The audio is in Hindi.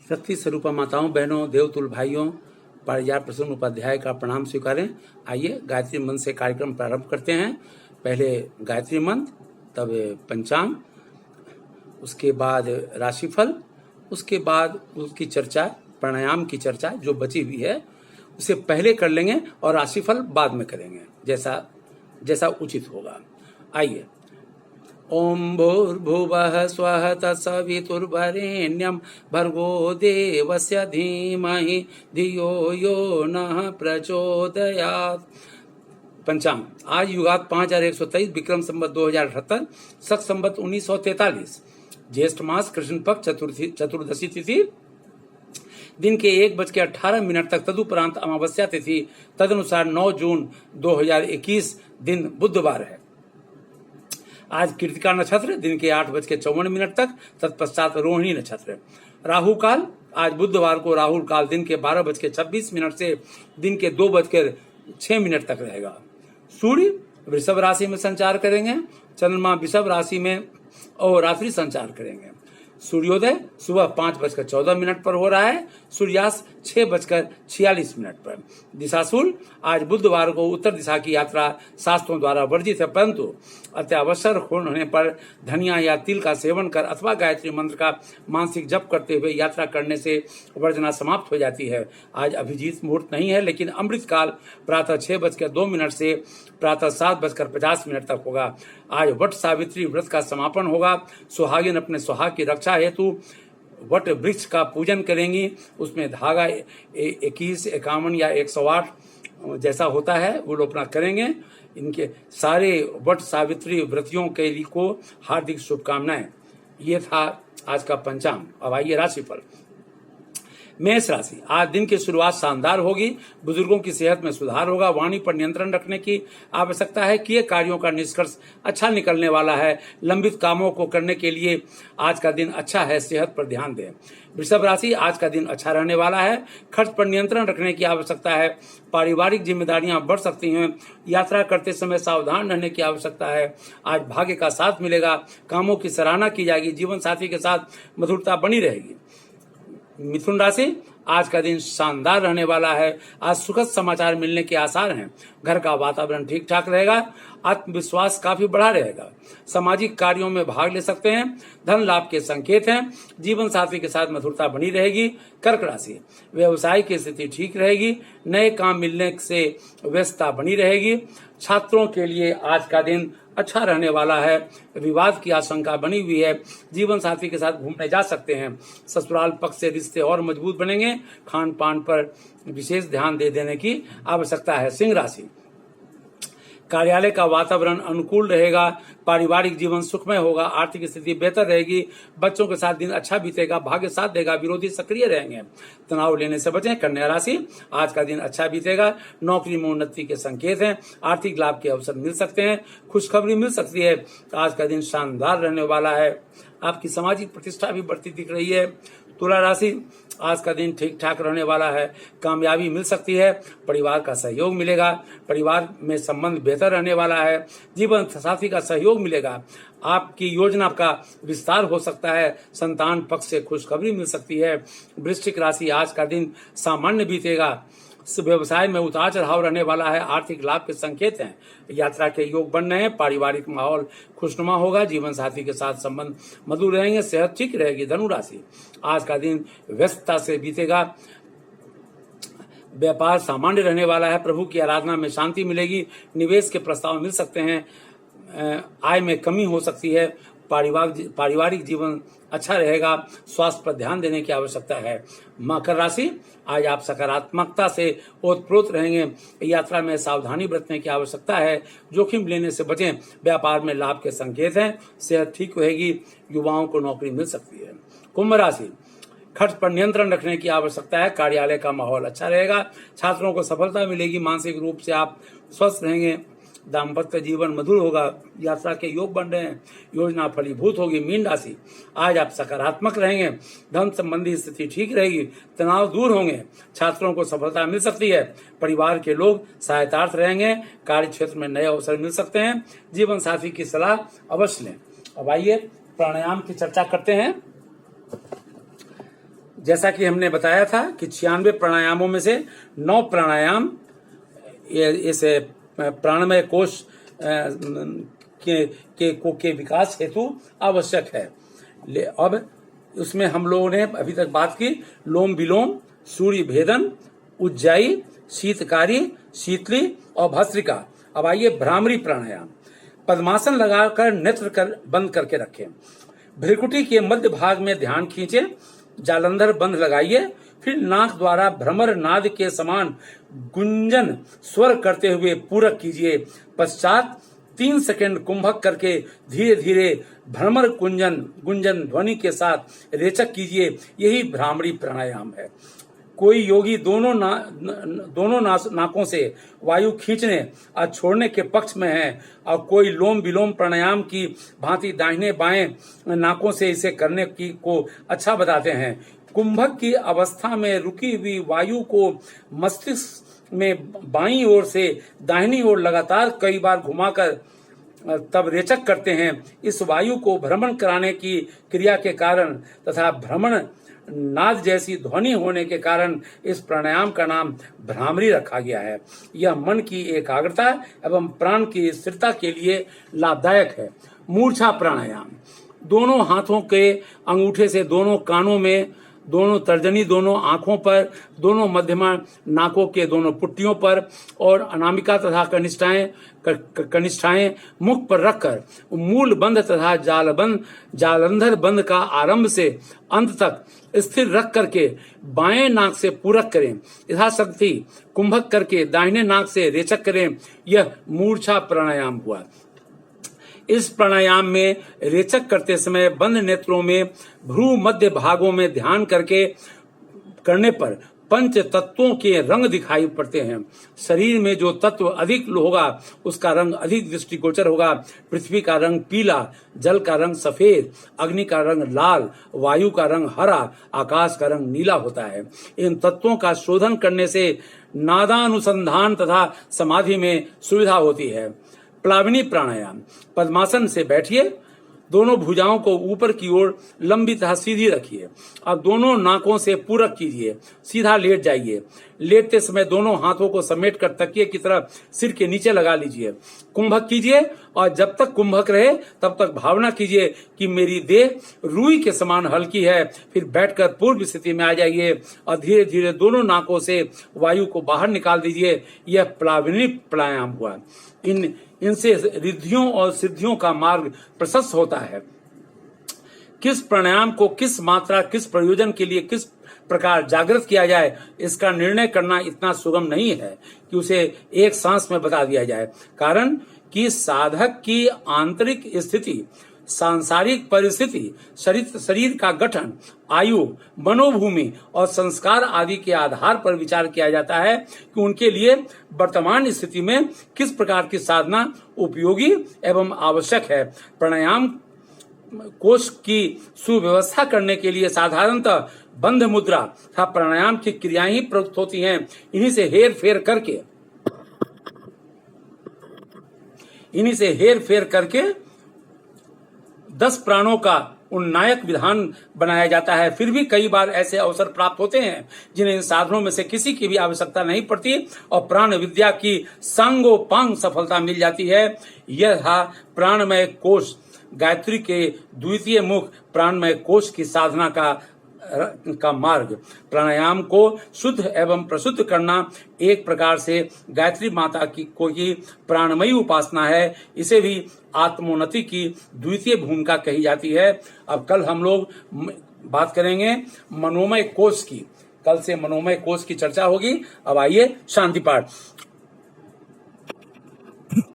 शक्ति स्वरूपा माताओं, बहनों, देवतुल भाइयों, पारिजात प्रसन्न उपाध्याय का प्रणाम स्वीकारें। आइए गायत्री मंत्र से कार्यक्रम प्रारंभ करते हैं। पहले गायत्री मंत्र, तब पंचांग, उसके बाद राशिफल, उसके बाद उसकी चर्चा, प्राणायाम की चर्चा जो बची हुई है उसे पहले कर लेंगे और राशिफल बाद में करेंगे, जैसा जैसा उचित होगा। आइए। ओम भूर्भुवः स्वः तत्सवितुर्वरेण्यं भर्गो देवस्य धीमहि धियो यो नः प्रचोदयात्। पंचांग। आज युगात 5123 विक्रम संवत 2078, शक संवत 1943, ज्येष्ठ मास कृष्ण पक्ष चतुर्दशी तिथि, दिन के 1:18 तक, तदुपरांत अमावस्या तिथि, तदनुसार 9 जून 2021 दिन बुधवार है। आज कृतिका नक्षत्र दिन के 8:54 तक, तत्पश्चात रोहिणी नक्षत्र। राहु काल आज बुधवार को राहुल काल दिन के 12:26 से दिन के 2:06 तक रहेगा। सूर्य वृषभ राशि में संचार करेंगे, चंद्रमा वृषभ राशि में और रात्रि संचार करेंगे। सूर्योदय सुबह 5:14 पर हो रहा है, सूर्यास्त 6:46 पर। दिशाशूल आज बुधवार को उत्तर दिशा की यात्रा शास्त्रों द्वारा वर्जित है, परंतु अत्यावश्यक होने पर धनिया या तिल का सेवन कर अथवा गायत्री मंत्र का मानसिक जप करते हुए यात्रा करने से वर्जना समाप्त हो जाती है। आज अभिजीत मुहूर्त नहीं है, लेकिन अमृत काल प्रातः 6:02 से प्रातः 7:50 तक होगा। आज वट सावित्री व्रत का समापन होगा। सुहागिन अपने सुहाग की रक्षा हेतु वट वृक्ष का पूजन करेंगी। उसमें धागा 21, 51 या 108 जैसा होता है वो लोग अपना करेंगे। इनके सारे वट सावित्री व्रतियों के लिए को हार्दिक शुभकामनाएं। ये था आज का पंचांग। अब आइए राशिफल। मेष राशि। आज दिन की शुरुआत शानदार होगी। बुजुर्गों की सेहत में सुधार होगा। वाणी पर नियंत्रण रखने की आवश्यकता है। किए कार्यों का निष्कर्ष अच्छा निकलने वाला है। लंबित कामों को करने के लिए आज का दिन अच्छा है। सेहत पर ध्यान दें। वृषभ राशि। आज का दिन अच्छा रहने वाला है। खर्च पर नियंत्रण रखने की आवश्यकता है। पारिवारिक जिम्मेदारियां बढ़ सकती हैं। यात्रा करते समय सावधान रहने की आवश्यकता है। आज भाग्य का साथ मिलेगा। कामों की सराहना की जाएगी। जीवन साथी के साथ मधुरता बनी रहेगी। मिथुन राशि। आज का दिन शानदार रहने वाला है। आज सुखद समाचार मिलने के आसार हैं। घर का वातावरण ठीक ठाक रहेगा। आत्मविश्वास काफी बढ़ा रहेगा। सामाजिक कार्यों में भाग ले सकते हैं। धन लाभ के संकेत हैं। जीवन साथी के साथ मधुरता बनी रहेगी। कर्क राशि। व्यवसाय की स्थिति ठीक रहेगी। नए काम मिलने से व्यस्तता बनी रहेगी। छात्रों के लिए आज का दिन अच्छा रहने वाला है। विवाद की आशंका बनी हुई है। जीवन साथी के साथ घूमने जा सकते हैं। ससुराल पक्ष से रिश्ते और मजबूत बनेंगे। खान पान पर विशेष ध्यान देने की आवश्यकता है। सिंह राशि। कार्यालय का वातावरण अनुकूल रहेगा। पारिवारिक जीवन सुखमय होगा। आर्थिक स्थिति बेहतर रहेगी। बच्चों के साथ दिन अच्छा बीतेगा। भाग्य साथ देगा। विरोधी सक्रिय रहेंगे। तनाव लेने से बचें। कन्या राशि। आज का दिन अच्छा बीतेगा। नौकरी में उन्नति के संकेत हैं। आर्थिक लाभ के अवसर मिल सकते हैं। खुशखबरी मिल सकती है। आज का दिन शानदार रहने वाला है। आपकी सामाजिक प्रतिष्ठा भी बढ़ती दिख रही है। तुला राशि। आज का दिन ठीक ठाक रहने वाला है। कामयाबी मिल सकती है। परिवार का सहयोग मिलेगा। परिवार में संबंध बेहतर रहने वाला है। जीवन साथी का सहयोग मिलेगा। आपकी योजना का विस्तार हो सकता है। संतान पक्ष से खुशखबरी मिल सकती है। वृश्चिक राशि। आज का दिन सामान्य बीतेगा। व्यवसाय में उतार चढ़ाव रहने वाला है। आर्थिक लाभ के संकेत हैं। यात्रा के योग बन रहे हैं। पारिवारिक माहौल खुशनुमा होगा। जीवन साथी के साथ संबंध मधुर रहेंगे। सेहत ठीक रहेगी। धनु राशि। आज का दिन व्यस्तता से बीतेगा। व्यापार सामान्य रहने वाला है। प्रभु की आराधना में शांति मिलेगी। निवेश के प्रस्ताव मिल सकते हैं। आय में कमी हो सकती है। पारिवारिक जीवन अच्छा रहेगा। स्वास्थ्य पर ध्यान देने की आवश्यकता है। मकर राशि। आज आप सकारात्मकता से ओतप्रोत रहेंगे। यात्रा में सावधानी बरतने की आवश्यकता है। जोखिम लेने से बचें। व्यापार में लाभ के संकेत हैं। सेहत ठीक रहेगी। युवाओं को नौकरी मिल सकती है। कुंभ राशि। खर्च पर नियंत्रण रखने की आवश्यकता है। कार्यालय का माहौल अच्छा रहेगा। छात्रों को सफलता मिलेगी। मानसिक रूप से आप स्वस्थ रहेंगे। दाम्पत्य जीवन मधुर होगा। यात्रा के योग बन रहे हैं। योजना फलीभूत होगी। मीन राशि। आज आप सकारात्मक रहेंगे। धन संबंधी स्थिति ठीक रहेगी। तनाव दूर होंगे। छात्रों को सफलता मिल सकती है। परिवार के लोग सहायतार्थ रहेंगे। कार्य क्षेत्र में नए अवसर मिल सकते हैं। जीवन साथी की सलाह अवश्य लें। अब आइए प्राणायाम की चर्चा करते हैं। जैसा कि हमने बताया था कि 96 प्राणायामों में से 9 प्राणायाम इस प्राणमय कोश के विकास हेतु आवश्यक है। अब उसमें हम लोगों ने अभी तक बात की लोम विलोम, सूर्य भेदन, उज्जाई, शीतकारी, शीतली और भस्त्रिका। अब आइए भ्रामरी प्राणायाम। पद्मासन लगाकर नेत्र बंद करके रखें। भ्रिकुटी के मध्य भाग में ध्यान खींचे, जालंधर बंद लगाइए, फिर नाक द्वारा भ्रमर नाद के समान गुंजन स्वर करते हुए पूरक कीजिए। पश्चात 3 सेकंड कुंभक करके धीरे धीरे भ्रमर गुंजन ध्वनि के साथ रेचक कीजिए। यही भ्रामरी प्राणायाम है। कोई योगी दोनों नाकों से वायु खींचने और छोड़ने के पक्ष में है और कोई लोम विलोम प्राणायाम की भांति दाहिने बाएं नाकों से इसे करने की को अच्छा बताते हैं। कुंभक की अवस्था में रुकी हुई वायु को मस्तिष्क में बाईं ओर से दाहिनी ओर लगातार कई बार घुमाकर तब रेचक करते हैं। इस वायु को भ्रमण कराने की क्रिया के कारण तथा भ्रमण नाद जैसी ध्वनि होने के कारण इस प्राणायाम का नाम भ्रामरी रखा गया है। यह मन की एकाग्रता एवं प्राण की स्थिरता के लिए लाभदायक है। मूर्छा प्राणायाम। दोनों हाथों के अंगूठे से दोनों कानों में, दोनों तर्जनी, दोनों आंखों पर, दोनों मध्यमा नाकों के दोनों पुट्टियों पर और अनामिका तथा कनिष्ठाएं मुख पर रखकर मूल बंद तथा जालंधर बंद का आरंभ से अंत तक स्थिर रख करके बाएं नाक से पूरक करें। यथाशक्ति कुंभक करके दाहिने नाक से रेचक करें। यह मूर्छा प्राणायाम हुआ। इस प्राणायाम में रेचक करते समय बंद नेत्रों में भ्रू मध्य भागों में ध्यान करने पर पंच तत्वों के रंग दिखाई पड़ते हैं। शरीर में जो तत्व अधिक होगा उसका रंग अधिक दृष्टिगोचर होगा। पृथ्वी का रंग पीला, जल का रंग सफेद, अग्नि का रंग लाल, वायु का रंग हरा, आकाश का रंग नीला होता है। इन तत्वों का शोधन करने से नादानुसंधान तथा समाधि में सुविधा होती है। प्लाविनी प्राणायाम। पद्मासन से बैठिए, दोनों भुजाओं को ऊपर की ओर लंबी तथा सीधी रखिए। अब दोनों नाकों से पूरक कीजिए। सीधा लेट जाइए। लेटते समय दोनों हाथों को समेट कर तकिए की तरफ सिर के नीचे लगा लीजिए। कुंभक कीजिए और जब तक कुंभक रहे तब तक भावना कीजिए कि मेरी देह रुई के समान हल्की है। फिर बैठकर पूर्व स्थिति में आ जाइए और धीरे धीरे दोनों नाकों से वायु को बाहर निकाल दीजिए। यह प्लाविनी प्राणायाम हुआ। इनसे रिद्धियों और सिद्धियों का मार्ग प्रशस्त होता है। किस प्राणायाम को किस मात्रा, किस प्रयोजन के लिए किस प्रकार जागृत किया जाए, इसका निर्णय करना इतना सुगम नहीं है कि उसे एक सांस में बता दिया जाए। कारण कि साधक की आंतरिक स्थिति, सांसारिक परिस्थिति, शरीर का गठन, आयु, मनोभूमि और संस्कार आदि के आधार पर विचार किया जाता है कि उनके लिए वर्तमान स्थिति में किस प्रकार की साधना उपयोगी एवं आवश्यक है। प्राणायाम कोश की सुव्यवस्था करने के लिए साधारणतः बंध मुद्रा तथा प्राणायाम की क्रियाएं ही प्रयुक्त होती हैं। इन्हीं से हेर फेर करके 10 प्राणों का उन्नायक विधान बनाया जाता है। फिर भी कई बार ऐसे अवसर प्राप्त होते हैं जिन्हें इन साधनों में से किसी की भी आवश्यकता नहीं पड़ती और प्राण विद्या की सांगोपांग सफलता मिल जाती है। यह था प्राणमय कोश, गायत्री के द्वितीय मुख प्राणमय कोश की साधना का मार्ग। प्राणायाम को शुद्ध एवं प्रशुद्ध करना एक प्रकार से गायत्री माता की कोई प्राणमयी उपासना है। इसे भी आत्मोन्नति की द्वितीय भूमिका कही जाती है। अब कल हम लोग बात करेंगे मनोमय कोश की। कल से मनोमय कोश की चर्चा होगी। अब आइए शांति पाठ।